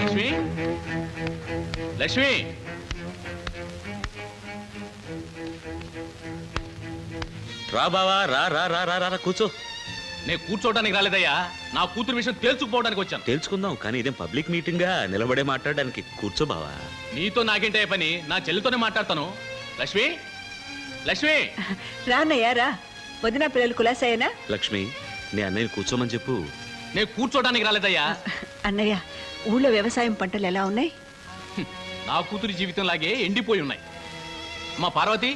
లక్ష్మి, లక్ష్మి, రా బావా, రా రా రా రా రా కూర్చో. నేను కూర్చోడానికి రాలేదయ్యా, నా కూతురు విషయం తేల్చుకుపోవడానికి వచ్చాను. తెలుసుకుందాం, కానీ ఇదేం పబ్లిక్ మీటింగా నిలబడే మాట్లాడడానికి. కూర్చో బావా. నీతో నాకేంటే పని, నా చెల్లితోనే మాట్లాడతాను. లక్ష్మి, లక్ష్మి, రానయ్యా రా. వదిన పిల్లలు కులాసాయేనా? లక్ష్మి, నీ అన్నయ్య కూర్చోమని చెప్పు. నేను కూర్చోడానికి రాలేదయ్యా. అన్నయ్య, ఊళ్ళో వ్యవసాయం పంటలు ఎలా ఉన్నాయి? నా కూతురి జీవితం లాగే ఎండిపోయి ఉన్నాయి. మా పార్వతి,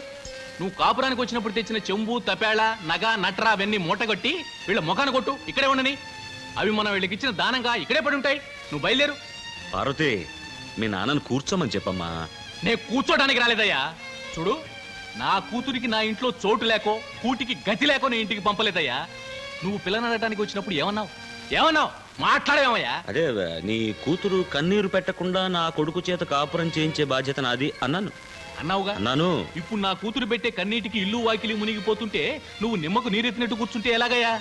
నువ్వు కాపురానికి వచ్చినప్పుడు తెచ్చిన చెంబు, తపేళ, నగ, నట్ర అవన్నీ మూటగొట్టి వీళ్ళ ముఖాన్ని కొట్టు, ఇక్కడే ఉండని. అవి మనం వీళ్ళకి ఇచ్చిన దానంగా ఇక్కడే పడి ఉంటాయి. నువ్వు బయలుదేరు. పార్వతి, మీ నాన్నను కూర్చోమని చెప్పమ్మా. నేను కూర్చోడానికి రాలేదయ్యా. చూడు, నా కూతురికి నా ఇంట్లో చోటు లేకో, కూటికి గతి లేకో నీ ఇంటికి పంపలేదయ్యా. నువ్వు పిల్లనడటానికి వచ్చినప్పుడు ఏమన్నావు? ఏమన్నావు? మాట్లాడేమయ్యా? అదే, నీ కూతురు కన్నీరు పెట్టకుండా నా కొడుకు చేత కాపురం చేయించే బాధ్యత నాది అన్నాను. అన్నావుగా. అన్నాను. ఇప్పుడు నా కూతురు పెట్టే కన్నీటికి ఇల్లు వాకిలి మునిగిపోతుంటే నువ్వు నిమ్మకు నీరెత్తినట్టు కూర్చుంటే ఎలాగయ్యా?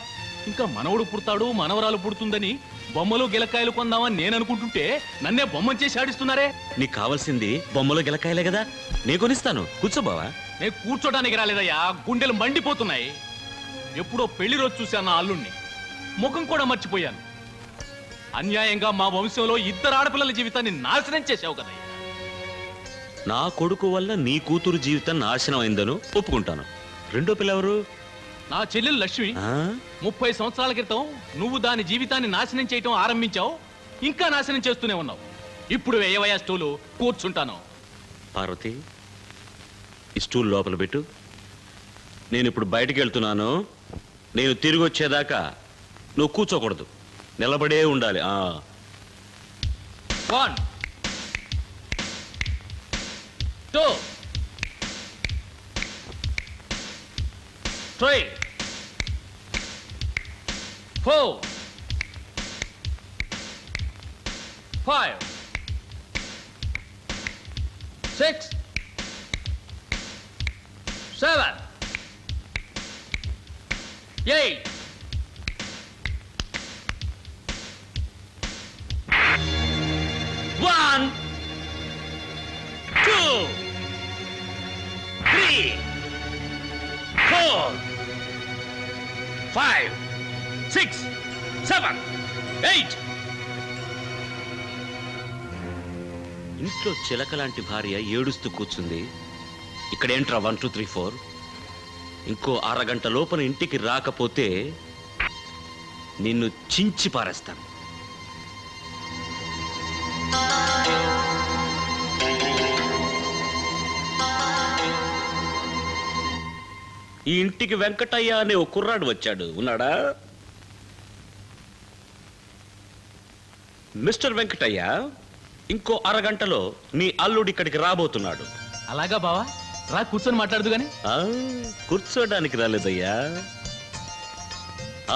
ఇంకా మనవడు పుడతాడు, మనవరాలు పుడుతుందని బొమ్మలు గిలకాయలు కొందామని నేను అనుకుంటుంటే నన్నే బొమ్మను చేసి ఆడిస్తున్నారే. నీకు కావాల్సింది బొమ్మలు గిలకాయలే కదా, నీ కొనిస్తాను. కూర్చో బావా. నేను కూర్చోడానికి రాలేదయ్యా, గుండెలు మండిపోతున్నాయి. ఎప్పుడో పెళ్లి రోజు చూశాను నా అల్లుణ్ణి, ముఖం కూడా మర్చిపోయాను. అన్యాయంగా మా వంశంలో 2 ఆడపిల్లల జీవితాన్ని నాశనం చేశావు కదయ్యా. నా కొడుకు వల్ల నీ కూతురు జీవితం నాశనం అయిందను ఒప్పుకుంటాను. రెండో పిల్లెవరు? నా చెల్లెలు లక్ష్మి. 30 సంవత్సరాల క్రితం నువ్వు దాని జీవితాన్ని నాశనం చేయటం ఆరంభించావు, ఇంకా నాశనం చేస్తూనే ఉన్నావు. ఇప్పుడు వేయవయ్యా స్టూలు, కూర్చుంటాను. పార్వతి, ఈ స్టూల్ లోపల పెట్టు. నేను ఇప్పుడు బయటికి వెళ్తున్నాను. నేను తిరిగి వచ్చేదాకా నువ్వు కూర్చోకూడదు, నిలబడే ఉండాలి. 1 2 3 4 5 6 7 8 1 2 3 4 5 6 7 8. ఇంట్లో చిలక లాంటి భార్య ఏడుస్తూ కూర్చుంది. ఇక్కడేంట్రా 1 2 3 4? ఇంకో అరగంట లోపల ఇంటికి రాకపోతే నిన్ను చించి పారేస్తాను. ఈ ఇంటికి వెంకటయ్య అనే ఒక కుర్రాడు వచ్చాడు. ఉన్నాడా? మిస్టర్ వెంకటయ్య, ఇంకో అరగంటలో నీ అల్లుడు ఇక్కడికి రాబోతున్నాడు. అలాగా బావా, రా కూర్చొని మాట్లాడదు గాని. కూర్చోడానికి రాలేదయ్యా.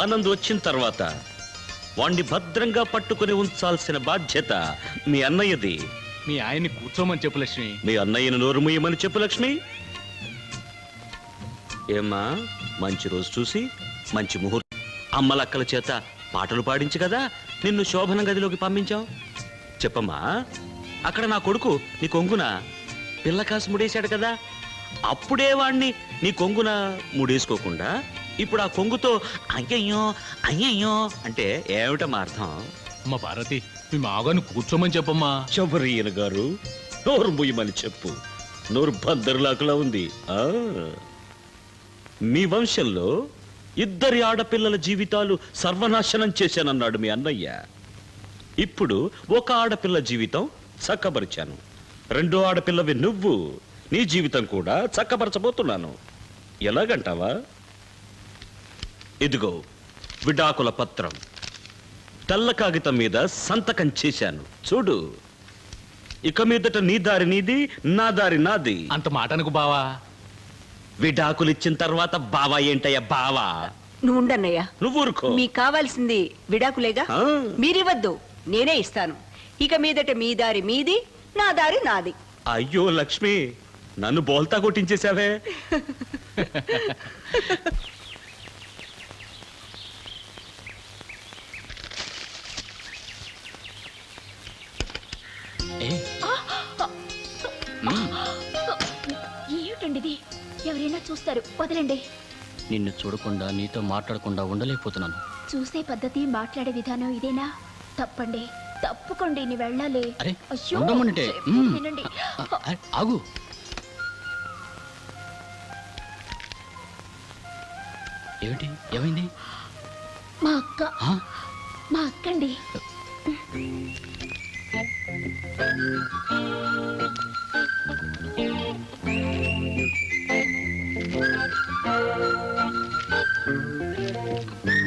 ఆనంద్ వచ్చిన తర్వాత వాణ్ణి భద్రంగా పట్టుకుని ఉంచాల్సిన బాధ్యత మీ అన్నయ్యది. మీ ఆయన్ని కూర్చోమని చెప్పు లక్ష్మి. మీ అన్నయ్యను నోరు మూయమని చెప్పు లక్ష్మి. ఏమ్మా, మంచి రోజు చూసి మంచి ముహూర్తం అమ్మలక్కల చేత పాటలు పాడించి కదా నిన్ను శోభన గదిలోకి పంపించాం. చెప్పమ్మా, అక్కడ నా కొడుకు నీ కొంగున పిల్ల కాసు ముడేశాడు కదా, అప్పుడే వాణ్ణి నీ కొంగున ముడేసుకోకుండా ఇప్పుడు ఆ కొంగుతో అయ్యయ్యో అయ్యయ్యో అంటే ఏమిటమ్మా అర్థం? అమ్మ పార్వతి, మీ మాగాను కూర్చోమని చెప్పమ్మా. శబరియన గారు, నోరు ముయ్యమని చెప్పు. నోరు బద్దరులాకులా ఉంది. మీ వంశంలో 2 ఆడపిల్లల జీవితాలు సర్వనాశనం చేశానన్నాడు మీ అన్నయ్య. ఇప్పుడు ఒక ఆడపిల్ల జీవితం చక్కబరిచాను. 2 ఆడపిల్లవి నువ్వు. నీ జీవితం కూడా చక్కబరచబోతున్నాను. ఎలాగంటావా? ఇదిగో విడాకుల పత్రం. తెల్ల కాగితం మీద సంతకం చేశాను. చూడు. ఇక మీదట నీ దారి నీది, నా దారి నాది. అంత మాటనకు బావా. విడాకులిచ్చిన తర్వాత బావా ఏంటయ్యా బావా? నువ్వు ఉండన్నయ్యా. నువ్వు ఊరుకో. మీకు కావాల్సింది విడాకులేగా, మీరివ్వద్దు, నేనే ఇస్తాను. ఇక మీదట మీ దారి మీది, నా దారి నాది. అయ్యో లక్ష్మి, నన్ను బోల్తా కొట్టించేశావే. ఏమిటండి ఇది? ఎవరైనా చూస్తారు, వదలండి. నిన్ను చూడకుండా నీతో మాట్లాడకుండా ఉండలేకపోతున్నాను. చూసే పద్ధతి, మాట్లాడే విధానం ఇదేనా? తప్పండి, తప్పుకోండి, నీ వెళ్ళాలి. అరే, అయ్యో, ఉండమనంటే. చెప్పేది వినండి. అరే, ఆగు. ఏమిటి, ఏమైంది? మా అక్క, ఆ? మా అక్కండి.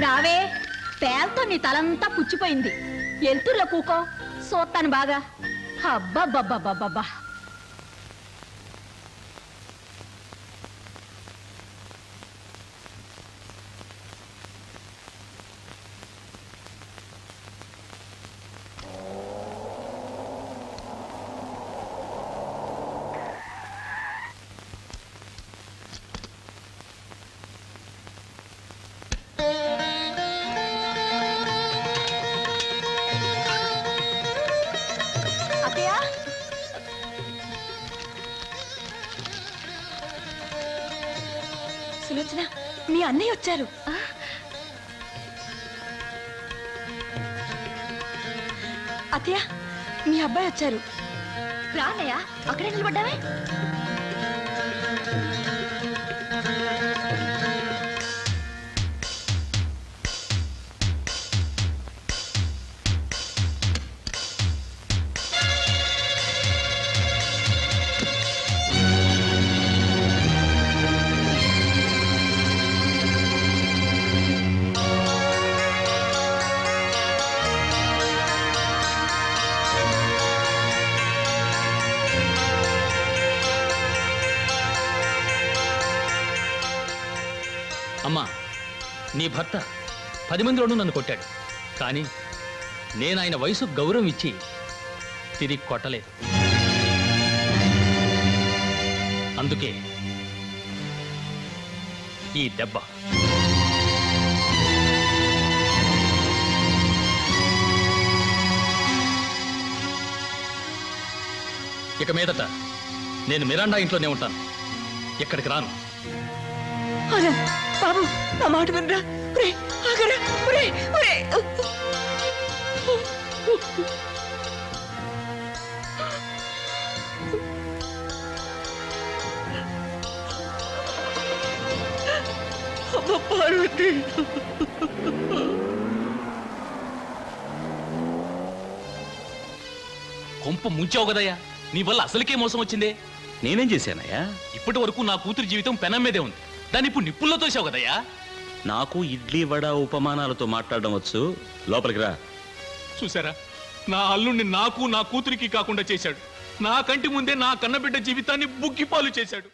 రావే, పేలతో నీ తలంతా పుచ్చిపోయింది. ఎల్తుర్లో కూకో, సోత్తాను బాగా. అబ్బబ్బబ్బబ్బబ్బా. అత్తయ్య, సులోచన, మీ అన్నయ్య వచ్చారు. అత్తయ్య, మీ అబ్బాయి వచ్చారు. రానయ్య, అక్కడే నిలబడ్డావే. అమ్మా, నీ భర్త 10 మందిలోనూ నన్ను కొట్టాడు, కానీ నేను ఆయన వయసు గౌరవం ఇచ్చి తిరిగి కొట్టలేదు. అందుకే ఈ దెబ్బ. ఇక మీదట నేను మిరాండా ఇంట్లోనే ఉంటాను, ఎక్కడికి రాను. ఆనంద్, బాబు, నా మాట వినరా. ఒరే, ఆగరా. ఒరే, ఒరే. అమ్మ పార్వతి. కొంప ముంచావు కదయ్యా, నీ వల్ల అసలుకే మోసం వచ్చిందే. నేనేం చేశానయ్యా? ఇప్పటి వరకు నా కూతురు జీవితం పెనం మీదే ఉంది, దాన్ని ఇప్పుడు నిప్పుల్లో తోసావు కదయ్యా. నాకు ఇడ్లీ వడ ఉపమానాలతో మాట్లాడడం వచ్చు. లోపలికి రా. చూసారా, నా అల్లుణ్ణి నాకు నా కూతురికి కాకుండా చేశాడు. నా కంటి ముందే నా కన్నబిడ్డ జీవితాన్ని బుగ్గిపాలు చేశాడు.